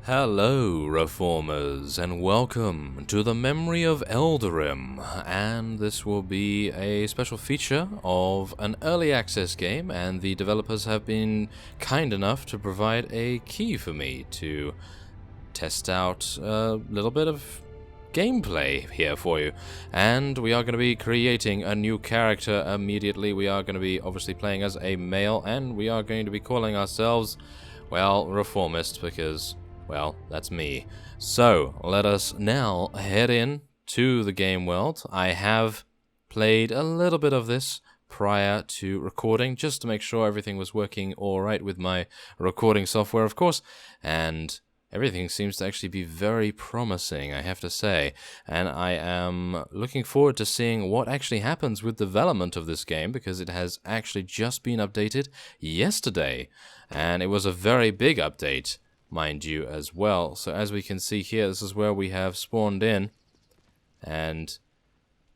Hello, Reformers, and welcome to the Memory of Eldurim, and this will be a special feature of an early access game, and the developers have been kind enough to provide a key for me to test out a little bit of gameplay here for you. And we are going to be creating a new character immediately. We are going to be obviously playing as a male, and we are going to be calling ourselves, well, Reformist, because, well, that's me. So, let us now head in to the game world. I have played a little bit of this prior to recording, just to make sure everything was working alright with my recording software, of course, and everything seems to actually be very promising, I have to say, and I am looking forward to seeing what actually happens with development of this game, because it has actually just been updated yesterday, and it was a very big update, mind you, as well. So as we can see here, this is where we have spawned in, and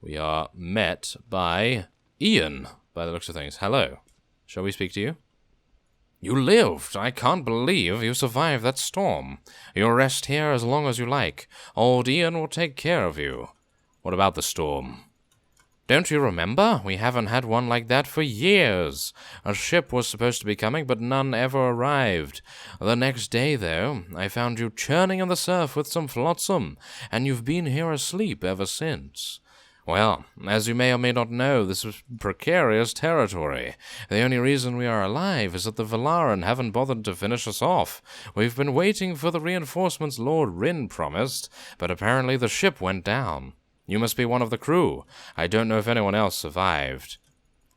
we are met by Ian, by the looks of things. Hello. Shall we speak to you? You lived! I can't believe you survived that storm. You'll rest here as long as you like. Old Ian will take care of you. What about the storm? Don't you remember? We haven't had one like that for years. A ship was supposed to be coming, but none ever arrived. The next day, though, I found you churning in the surf with some flotsam, and you've been here asleep ever since. Well, as you may or may not know, this is precarious territory. The only reason we are alive is that the Valaran haven't bothered to finish us off. We've been waiting for the reinforcements Lord Rin promised, but apparently the ship went down. You must be one of the crew. I don't know if anyone else survived.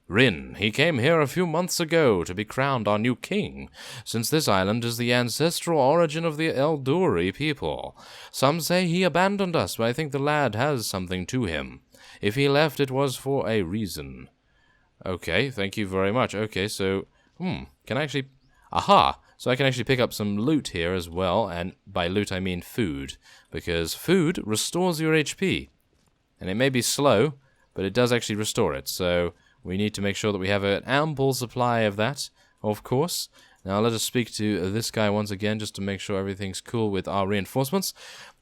Rin, he came here a few months ago to be crowned our new king, since this island is the ancestral origin of the Elduri people. Some say he abandoned us, but I think the lad has something to him. If he left, it was for a reason. Okay, thank you very much. Okay, so, can I actually... Aha! So I can actually pick up some loot here as well, and by loot I mean food, because food restores your HP. And it may be slow, but it does actually restore it, so we need to make sure that we have an ample supply of that, of course. Now let us speak to this guy once again, just to make sure everything's cool with our reinforcements.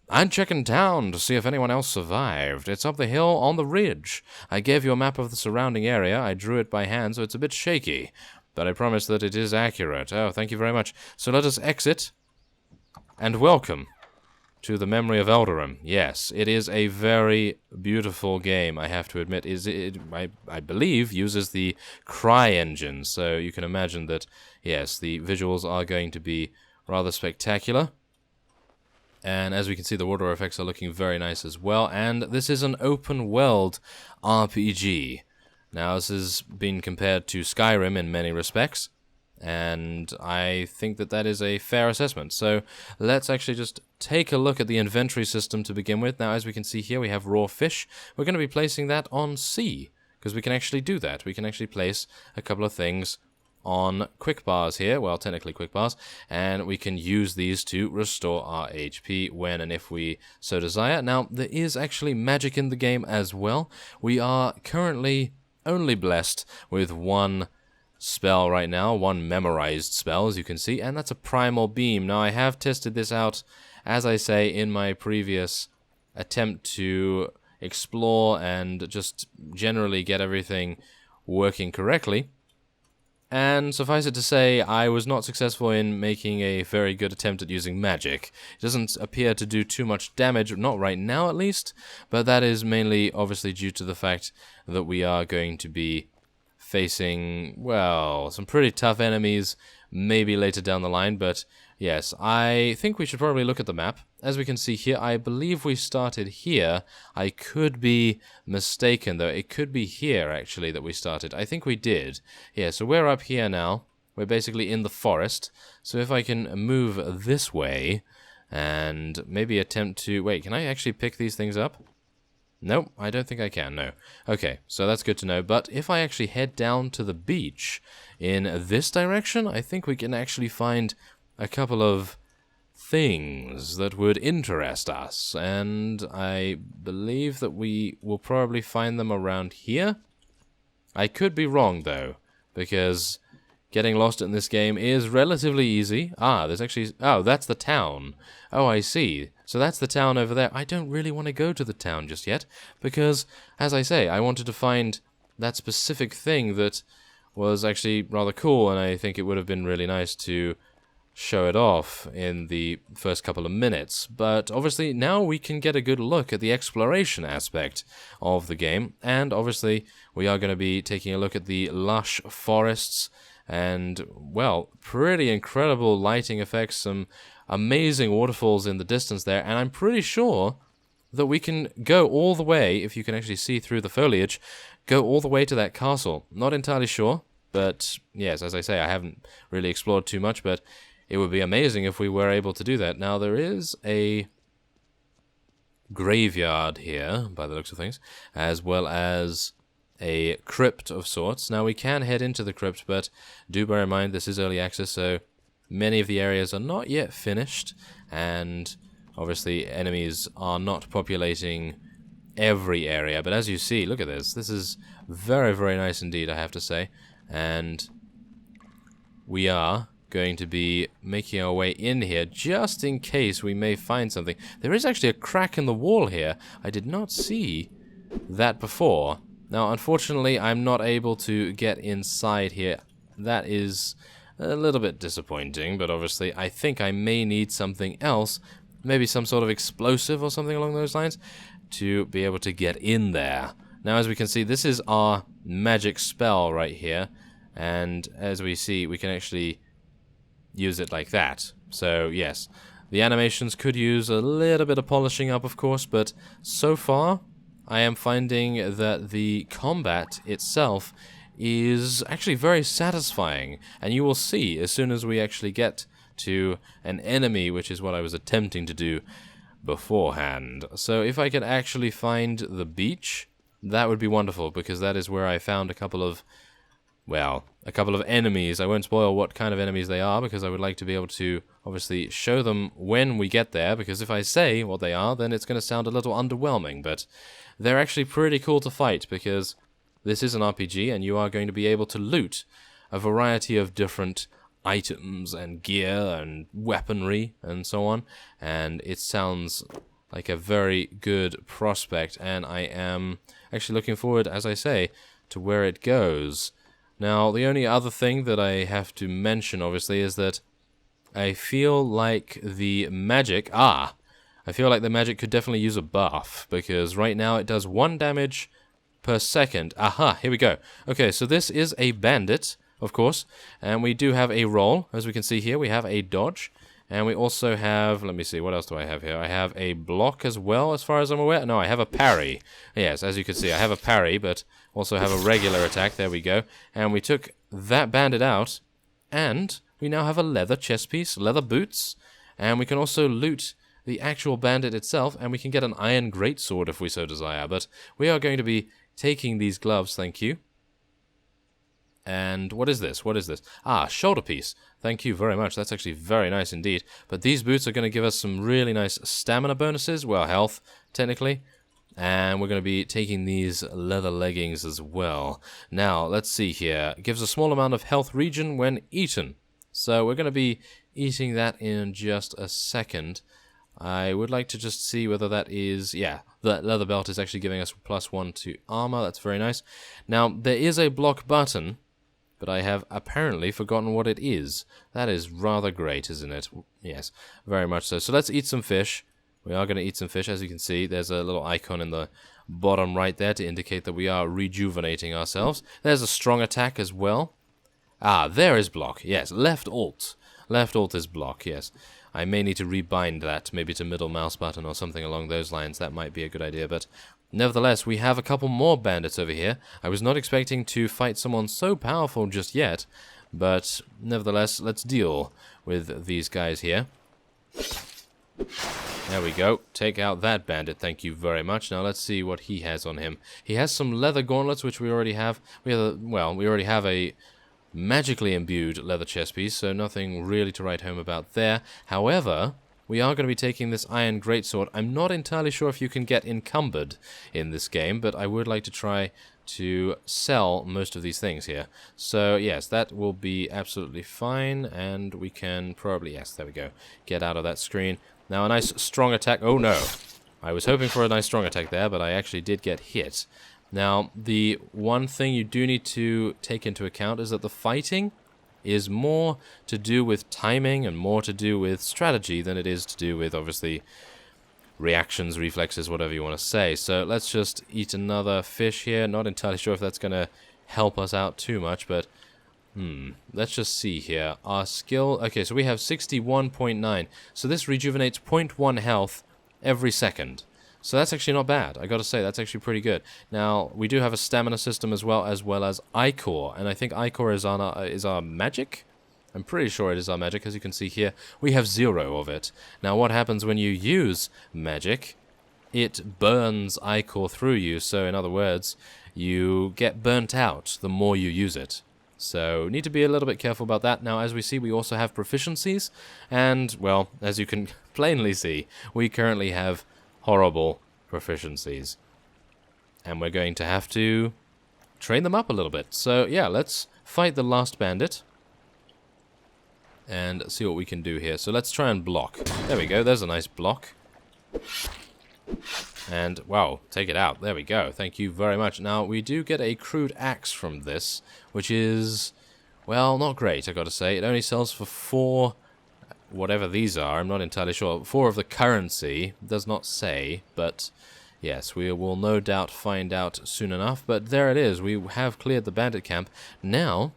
I'm checking town to see if anyone else survived. It's up the hill on the ridge. I gave you a map of the surrounding area. I drew it by hand, so it's a bit shaky, but I promise that it is accurate. Oh, thank you very much. So let us exit, and welcome to the Memory of Eldurim. Yes, it is a very beautiful game, I have to admit. I believe uses the Cry engine, so you can imagine that, yes, the visuals are going to be rather spectacular. And as we can see, the water effects are looking very nice as well. And this is an open world RPG. Now, this has been compared to Skyrim in many respects, and I think that that is a fair assessment. So let's actually just take a look at the inventory system to begin with. Now, as we can see here, we have raw fish. We're going to be placing that on C, because we can actually do that. We can actually place a couple of things on quick bars here, well, technically quick bars, and we can use these to restore our HP when and if we so desire. Now, there is actually magic in the game as well. We are currently only blessed with one spell right now, one memorized spell, as you can see, and that's a primal beam. Now, I have tested this out, as I say, in my previous attempt to explore and just generally get everything working correctly. And suffice it to say, I was not successful in making a very good attempt at using magic. It doesn't appear to do too much damage, not right now at least, but that is mainly obviously due to the fact that we are going to be facing, well, some pretty tough enemies maybe later down the line, but yes, I think we should probably look at the map. As we can see here, I believe we started here. I could be mistaken, though. It could be here, actually, that we started. I think we did. Yeah, so we're up here now. We're basically in the forest. So if I can move this way and maybe attempt to... Wait, can I actually pick these things up? Nope, I don't think I can, no. Okay, so that's good to know. But if I actually head down to the beach in this direction, I think we can actually find a couple of things that would interest us, and I believe that we will probably find them around here. I could be wrong, though, because getting lost in this game is relatively easy. Ah, there's actually... Oh, that's the town. Oh, I see. So that's the town over there. I don't really want to go to the town just yet, because, as I say, I wanted to find that specific thing that was actually rather cool, and I think it would have been really nice to show it off in the first couple of minutes. But obviously now we can get a good look at the exploration aspect of the game, and obviously we are going to be taking a look at the lush forests and, well, pretty incredible lighting effects, some amazing waterfalls in the distance there, and I'm pretty sure that we can go all the way, if you can actually see through the foliage, go all the way to that castle. Not entirely sure, but yes, as I say, I haven't really explored too much, but it would be amazing if we were able to do that. Now, there is a graveyard here, by the looks of things, as well as a crypt of sorts. Now, we can head into the crypt, but do bear in mind this is early access, so many of the areas are not yet finished, and obviously enemies are not populating every area. But as you see, look at this. This is very, very nice indeed, I have to say. And we are going to be making our way in here just in case we may find something. There is actually a crack in the wall here. I did not see that before. Now, unfortunately, I'm not able to get inside here. That is a little bit disappointing, but obviously I think I may need something else, maybe some sort of explosive or something along those lines, to be able to get in there. Now, as we can see, this is our magic spell right here, and as we see, we can actually use it like that. So, yes, the animations could use a little bit of polishing up, of course, but so far, I am finding that the combat itself is actually very satisfying, and you will see as soon as we actually get to an enemy, which is what I was attempting to do beforehand. So if I could actually find the beach, that would be wonderful, because that is where I found a couple of, well, a couple of enemies. I won't spoil what kind of enemies they are, because I would like to be able to obviously show them when we get there, because if I say what they are, then it's going to sound a little underwhelming, but they're actually pretty cool to fight, because this is an RPG, and you are going to be able to loot a variety of different items and gear and weaponry and so on, and it sounds like a very good prospect, and I am actually looking forward, as I say, to where it goes. Now, the only other thing that I have to mention, obviously, is that I feel like the magic... I feel like the magic could definitely use a buff, because right now it does 1 damage per second. Aha, here we go. Okay, so this is a bandit, of course, and we do have a roll. As we can see here, we have a dodge, and we also have, let me see, what else do I have here? I have a block as well, as far as I'm aware. No, I have a parry. Yes, as you can see, I have a parry, but also have a regular attack. There we go. And we took that bandit out, and we now have a leather chest piece, leather boots, and we can also loot the actual bandit itself, and we can get an iron greatsword if we so desire. But we are going to be taking these gloves, thank you. And what is this? What is this? Shoulder piece. Thank you very much. That's actually very nice indeed. But these boots are going to give us some really nice stamina bonuses. Well, health, technically. And we're going to be taking these leather leggings as well. Now, let's see here. It gives a small amount of health regen when eaten. So we're going to be eating that in just a second. I would like to just see whether that is... Yeah, that leather belt is actually giving us +1 to armor. That's very nice. Now, there is a block button, but I have apparently forgotten what it is. That is rather great, isn't it? Yes, very much so. So let's eat some fish. We are going to eat some fish. As you can see, there's a little icon in the bottom right there to indicate that we are rejuvenating ourselves. There's a strong attack as well. There is block. Yes, left alt. Left alt is block, yes. I may need to rebind that, maybe to middle mouse button or something along those lines. That might be a good idea, but nevertheless, we have a couple more bandits over here. I was not expecting to fight someone so powerful just yet, but nevertheless, let's deal with these guys here. There we go. Take out that bandit, thank you very much. Now let's see what he has on him. He has some leather gauntlets, which we already have. We already have a magically imbued leather chest piece, so nothing really to write home about there. However, we are going to be taking this iron greatsword. I'm not entirely sure if you can get encumbered in this game, but I would like to try to sell most of these things here. So yes, that will be absolutely fine, and we can probably, yes, there we go, get out of that screen. Now a nice strong attack. Oh no, I was hoping for a nice strong attack there, but I actually did get hit. Now the one thing you do need to take into account is that the fighting is more to do with timing and more to do with strategy than it is to do with, obviously, reactions, reflexes, whatever you want to say. So let's just eat another fish here. Not entirely sure if that's going to help us out too much, but let's just see here. Our skill, okay, so we have 61.9. So this rejuvenates 0.1 health every second. So that's actually not bad. I gotta say, that's actually pretty good. Now, we do have a stamina system as well as Ichor, and I think Ichor is our magic? I'm pretty sure it is our magic, as you can see here. We have 0 of it. Now, what happens when you use magic? It burns Ichor through you, so in other words, you get burnt out the more you use it. So, need to be a little bit careful about that. Now, as we see, we also have proficiencies, and, well, as you can plainly see, we currently have horrible proficiencies. And we're going to have to train them up a little bit. So, yeah, let's fight the last bandit and see what we can do here. So let's try and block. There we go, there's a nice block. And, wow, take it out. There we go. Thank you very much. Now, we do get a crude axe from this, which is, well, not great, I gotta say. It only sells for 4... whatever these are, I'm not entirely sure. 4 of the currency, does not say, but yes, we will no doubt find out soon enough. But there it is, we have cleared the bandit camp. Now,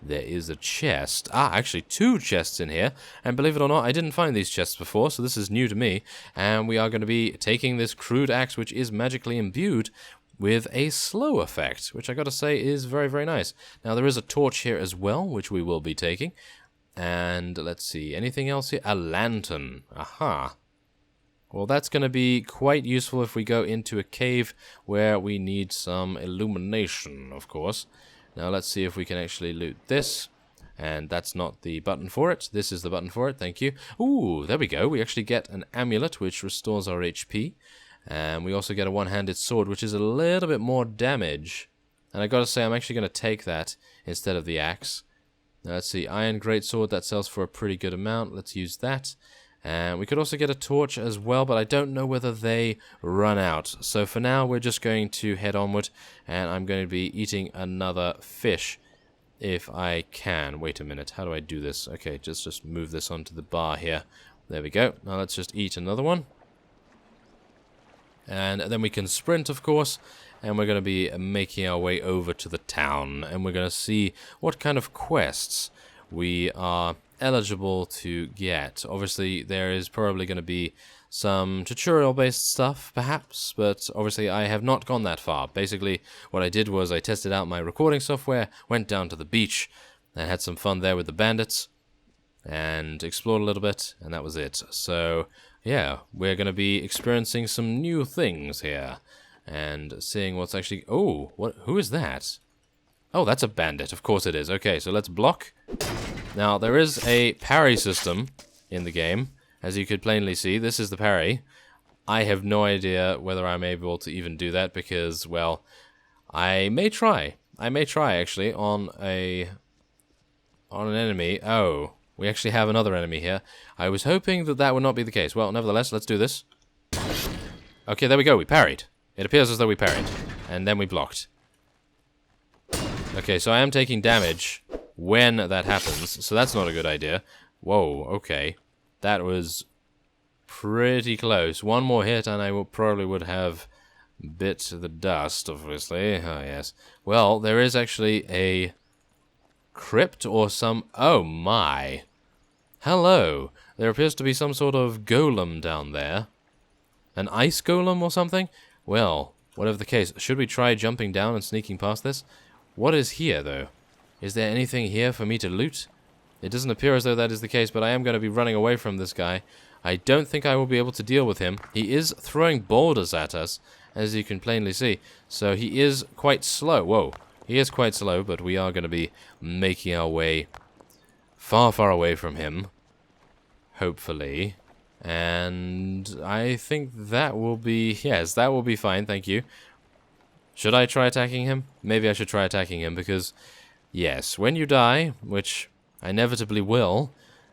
there is a chest. Actually 2 chests in here, and believe it or not, I didn't find these chests before, so this is new to me. And we are going to be taking this crude axe, which is magically imbued with a slow effect, which I gotta say is very, very nice. Now, there is a torch here as well, which we will be taking. And let's see, anything else here? A lantern. Aha. Well, that's going to be quite useful if we go into a cave where we need some illumination, of course. Now, let's see if we can actually loot this. And that's not the button for it. This is the button for it. Thank you. Ooh, there we go. We actually get an amulet, which restores our HP. And we also get a one-handed sword, which is a little bit more damage. And I gotta say, I'm actually going to take that instead of the axe. Now, let's see, iron greatsword, that sells for a pretty good amount. Let's use that. And we could also get a torch as well, but I don't know whether they run out. So for now, we're just going to head onward, and I'm going to be eating another fish if I can. Wait a minute, how do I do this? Okay, just move this onto the bar here. There we go. Now let's just eat another one. And then we can sprint, of course. And we're going to be making our way over to the town, and we're going to see what kind of quests we are eligible to get. Obviously, there is probably going to be some tutorial-based stuff, perhaps, but obviously I have not gone that far. Basically, what I did was I tested out my recording software, went down to the beach, and had some fun there with the bandits, and explored a little bit, and that was it. So, yeah, we're going to be experiencing some new things here. And seeing what's actually... Oh, who is that? Oh, that's a bandit. Of course it is. Okay, so let's block. Now, there is a parry system in the game. As you could plainly see, this is the parry. I have no idea whether I'm able to even do that because, well, I may try. I may try, actually, on an enemy. Oh, we actually have another enemy here. I was hoping that that would not be the case. Well, nevertheless, let's do this. Okay, there we go. We parried. It appears as though we parried, and then we blocked. Okay, so I am taking damage when that happens, so that's not a good idea. Whoa, okay. That was pretty close. One more hit, and I probably would have bit the dust, obviously. Oh, yes. Well, there is actually a crypt or some... Oh, my. Hello. There appears to be some sort of golem down there. An ice golem or something? Well, whatever the case, should we try jumping down and sneaking past this? What is here, though? Is there anything here for me to loot? It doesn't appear as though that is the case, but I am going to be running away from this guy. I don't think I will be able to deal with him. He is throwing boulders at us, as you can plainly see. So he is quite slow. Whoa. He is quite slow, but we are going to be making our way far, far away from him. Hopefully. And I think that will be... Yes, that will be fine, thank you. Should I try attacking him? Maybe I should try attacking him, because... Yes, when you die, which I inevitably will,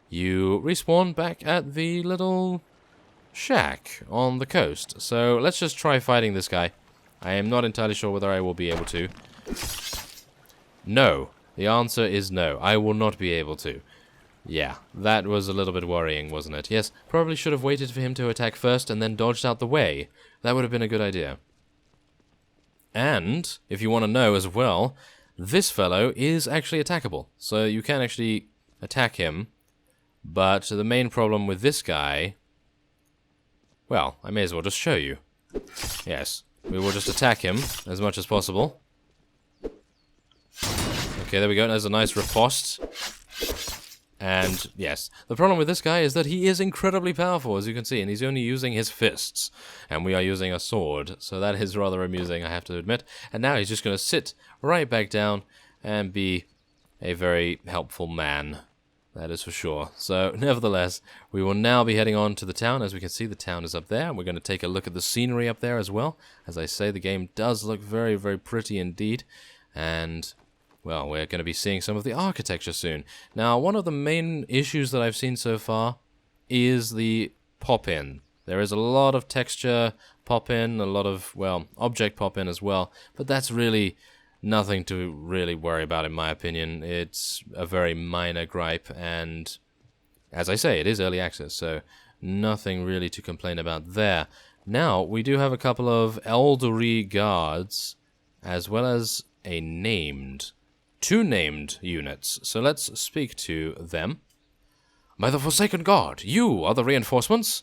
you respawn back at the little shack on the coast. So let's just try fighting this guy. I am not entirely sure whether I will be able to. No. The answer is no. I will not be able to. Yeah, that was a little bit worrying, wasn't it? Yes, probably should have waited for him to attack first and then dodged out the way. That would have been a good idea. And, if you want to know as well, this fellow is actually attackable. So you can actually attack him. But the main problem with this guy... Well, I may as well just show you. Yes, we will just attack him as much as possible. Okay, there we go. There's a nice riposte. And, yes, the problem with this guy is that he is incredibly powerful, as you can see, and he's only using his fists. And we are using a sword, so that is rather amusing, I have to admit. And now he's just going to sit right back down and be a very helpful man. That is for sure. So, nevertheless, we will now be heading on to the town. As we can see, the town is up there. We're going to take a look at the scenery up there as well. As I say, the game does look very, very pretty indeed. And... well, we're going to be seeing some of the architecture soon. Now, one of the main issues that I've seen so far is the pop-in. There is a lot of texture pop-in, a lot of, well, object pop-in as well, but that's really nothing to really worry about in my opinion. It's a very minor gripe, and as I say, it is early access, so nothing really to complain about there. Now, we do have a couple of Eldurim guards, as well as a named... 2 named units, so let's speak to them. By the Forsaken God, you are the reinforcements?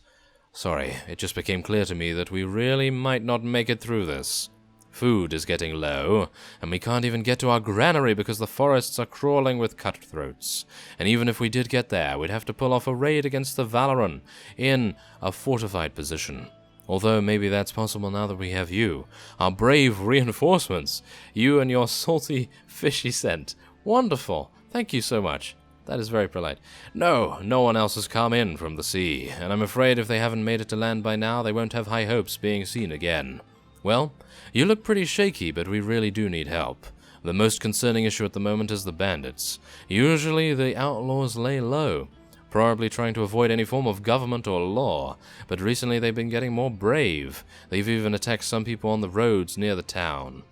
Sorry, it just became clear to me that we really might not make it through this. Food is getting low, and we can't even get to our granary because the forests are crawling with cutthroats. And even if we did get there, we'd have to pull off a raid against the Valoran in a fortified position. Although maybe that's possible now that we have you, our brave reinforcements. You and your salty, fishy scent. Wonderful. Thank you so much. That is very polite. No, no one else has come in from the sea, and I'm afraid if they haven't made it to land by now, they won't have high hopes being seen again. Well, you look pretty shaky, but we really do need help. The most concerning issue at the moment is the bandits. Usually the outlaws lay low, probably trying to avoid any form of government or law, but recently they've been getting more brave. They've even attacked some people on the roads near the town.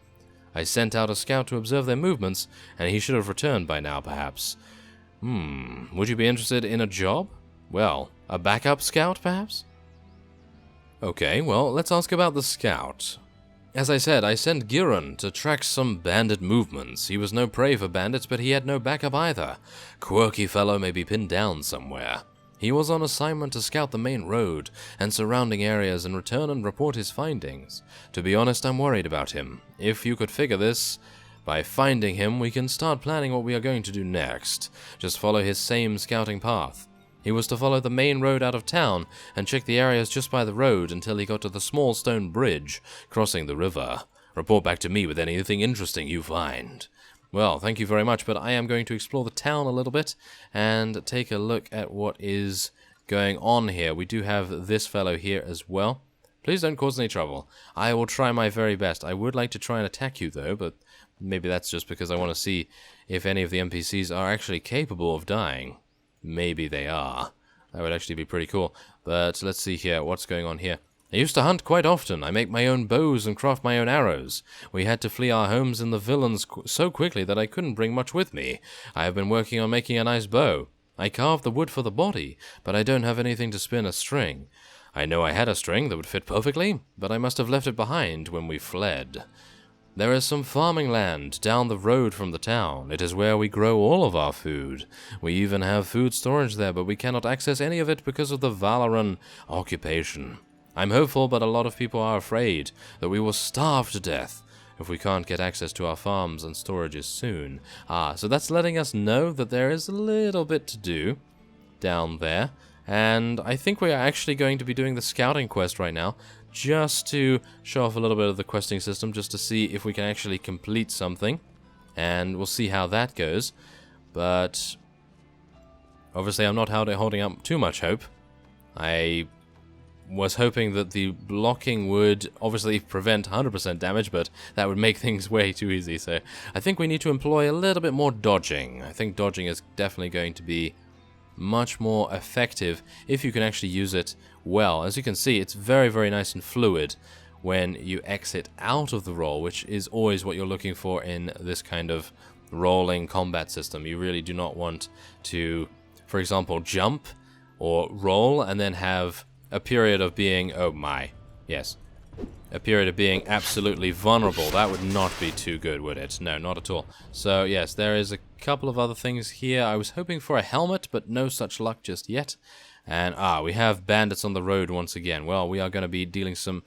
I sent out a scout to observe their movements, and he should have returned by now, perhaps. Would you be interested in a job? Well, a backup scout, perhaps? Okay, well, let's ask about the scout. As I said, I sent Giron to track some bandit movements. He was no prey for bandits, but he had no backup either. Quirky fellow may be pinned down somewhere. He was on assignment to scout the main road and surrounding areas and return and report his findings. To be honest, I'm worried about him. If you could figure this, by finding him, we can start planning what we are going to do next. Just follow his same scouting path. He was to follow the main road out of town and check the areas just by the road until he got to the small stone bridge crossing the river. Report back to me with anything interesting you find. Well, thank you very much, but I am going to explore the town a little bit and take a look at what is going on here. We do have this fellow here as well. Please don't cause any trouble. I will try my very best. I would like to try and attack you, though, but maybe that's just because I want to see if any of the NPCs are actually capable of dying. Maybe they are. That would actually be pretty cool. But let's see here. What's going on here? I used to hunt quite often. I make my own bows and craft my own arrows. We had to flee our homes in the villains so quickly that I couldn't bring much with me. I have been working on making a nice bow. I carved the wood for the body, but I don't have anything to spin a string. I know I had a string that would fit perfectly, but I must have left it behind when we fled. There is some farming land down the road from the town. It is where we grow all of our food. We even have food storage there, but we cannot access any of it because of the Valoran occupation. I'm hopeful, but a lot of people are afraid that we will starve to death if we can't get access to our farms and storages soon. So that's letting us know that there is a little bit to do down there. And I think we are actually going to be doing the scouting quest right now, just to show off a little bit of the questing system, just to see if we can actually complete something. And we'll see how that goes. But obviously I'm not holding up too much hope. I was hoping that the blocking would obviously prevent 100% damage, but that would make things way too easy, so I think we need to employ a little bit more dodging. I think dodging is definitely going to be much more effective if you can actually use it well. As you can see, it's very, very nice and fluid when you exit out of the roll, which is always what you're looking for in this kind of rolling combat system. You really do not want to, for example, jump or roll and then have a period of being, oh my, yes, a period of being absolutely vulnerable. That would not be too good, would it? No, not at all. So yes, there is a couple of other things here. I was hoping for a helmet, but no such luck just yet. And we have bandits on the road once again. Well, we are going to be dealing some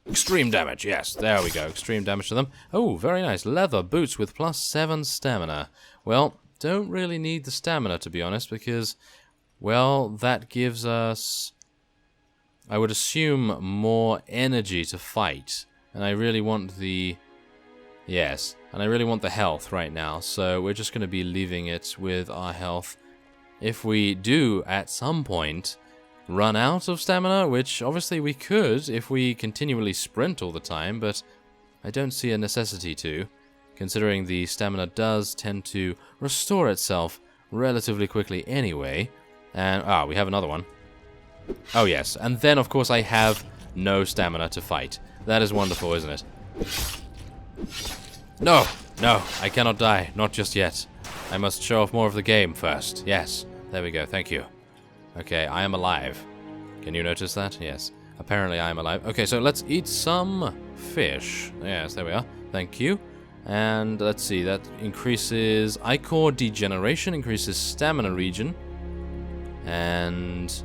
extreme damage. Yes, there we go, extreme damage to them. Oh, very nice. Leather boots with +7 stamina. Well, don't really need the stamina, to be honest, because, well, that gives us, I would assume, more energy to fight. And I really want the... Yes, and I really want the health right now. So we're just going to be leaving it with our health. If we do, at some point, run out of stamina, which obviously we could if we continually sprint all the time, but I don't see a necessity to, considering the stamina does tend to restore itself relatively quickly anyway. And, we have another one. Oh yes, and then of course I have no stamina to fight. That is wonderful, isn't it? No, I cannot die, not just yet. I must show off more of the game first. Yes, there we go, thank you. Okay, I am alive. Can you notice that? Yes, apparently I am alive. Okay, so let's eat some fish. Yes, there we are, thank you. And let's see, that increases Ichor degeneration, increases stamina regen, and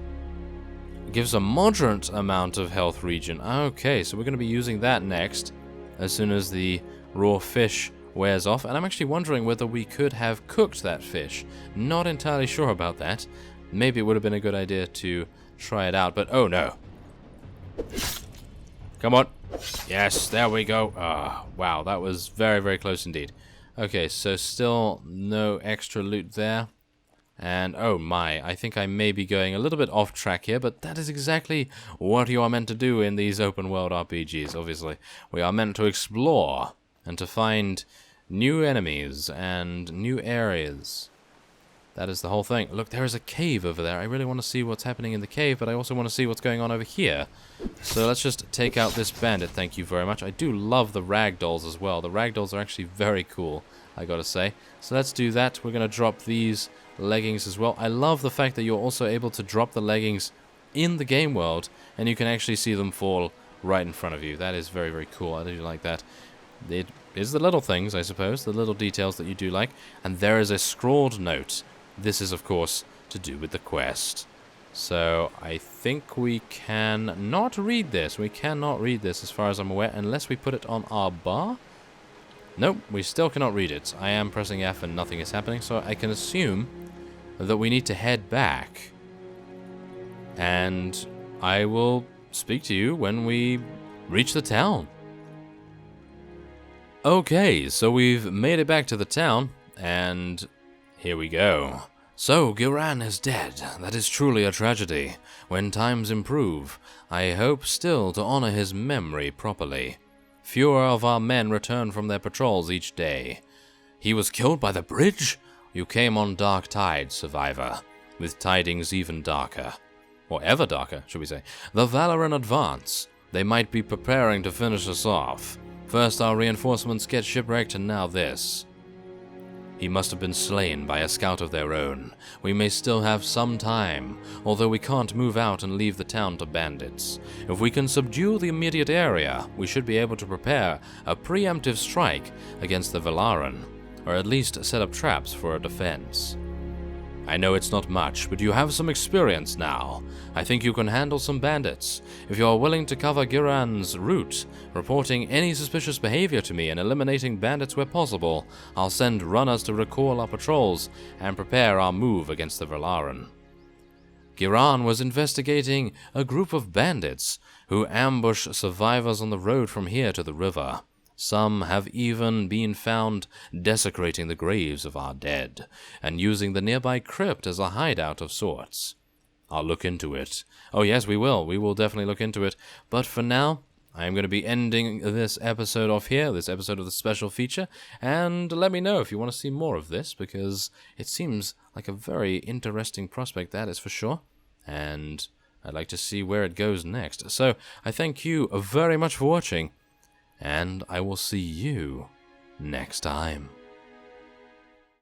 gives a moderate amount of health regen. Okay, so we're going to be using that next, as soon as the raw fish wears off. And I'm actually wondering whether we could have cooked that fish. Not entirely sure about that. Maybe it would have been a good idea to try it out, but oh no. Come on. Yes, there we go. Wow, that was very, very close indeed. Okay, so still no extra loot there. And oh my, I think I may be going a little bit off track here, but that is exactly what you are meant to do in these open world RPGs, obviously. We are meant to explore and to find new enemies and new areas. That is the whole thing. Look, there is a cave over there. I really want to see what's happening in the cave, but I also want to see what's going on over here. So let's just take out this bandit, thank you very much. I do love the ragdolls as well. The ragdolls are actually very cool, I gotta say. So let's do that. We're going to drop these leggings as well. I love the fact that you're also able to drop the leggings in the game world, and you can actually see them fall right in front of you. That is very, very cool. I do like that. It is the little things, I suppose, the little details that you do like. And there is a scrawled note. This is, of course, to do with the quest. So I think we can not read this. We cannot read this as far as I'm aware, unless we put it on our bar. Nope, we still cannot read it. I am pressing F and nothing is happening, so I can assume that we need to head back. And I will speak to you when we reach the town. Okay, so we've made it back to the town, and here we go. So, Giran is dead. That is truly a tragedy. When times improve, I hope still to honor his memory properly. Fewer of our men return from their patrols each day. He was killed by the bridge? You came on dark tide, survivor, with tidings even darker. Or ever darker, should we say. The Valoran advance. They might be preparing to finish us off. First our reinforcements get shipwrecked, and now this. He must have been slain by a scout of their own. We may still have some time, although we can't move out and leave the town to bandits. If we can subdue the immediate area, we should be able to prepare a preemptive strike against the Velaran, or at least set up traps for a defense. I know it's not much, but you have some experience now. I think you can handle some bandits. If you are willing to cover Giran's route, reporting any suspicious behavior to me and eliminating bandits where possible, I'll send runners to recall our patrols and prepare our move against the Velaran. Giran was investigating a group of bandits who ambush survivors on the road from here to the river. Some have even been found desecrating the graves of our dead, and using the nearby crypt as a hideout of sorts. I'll look into it. Oh yes, we will. We will definitely look into it. But for now, I am going to be ending this episode off here, this episode of the special feature, and let me know if you want to see more of this, because it seems like a very interesting prospect, that is for sure, and I'd like to see where it goes next. So, I thank you very much for watching, and I will see you next time.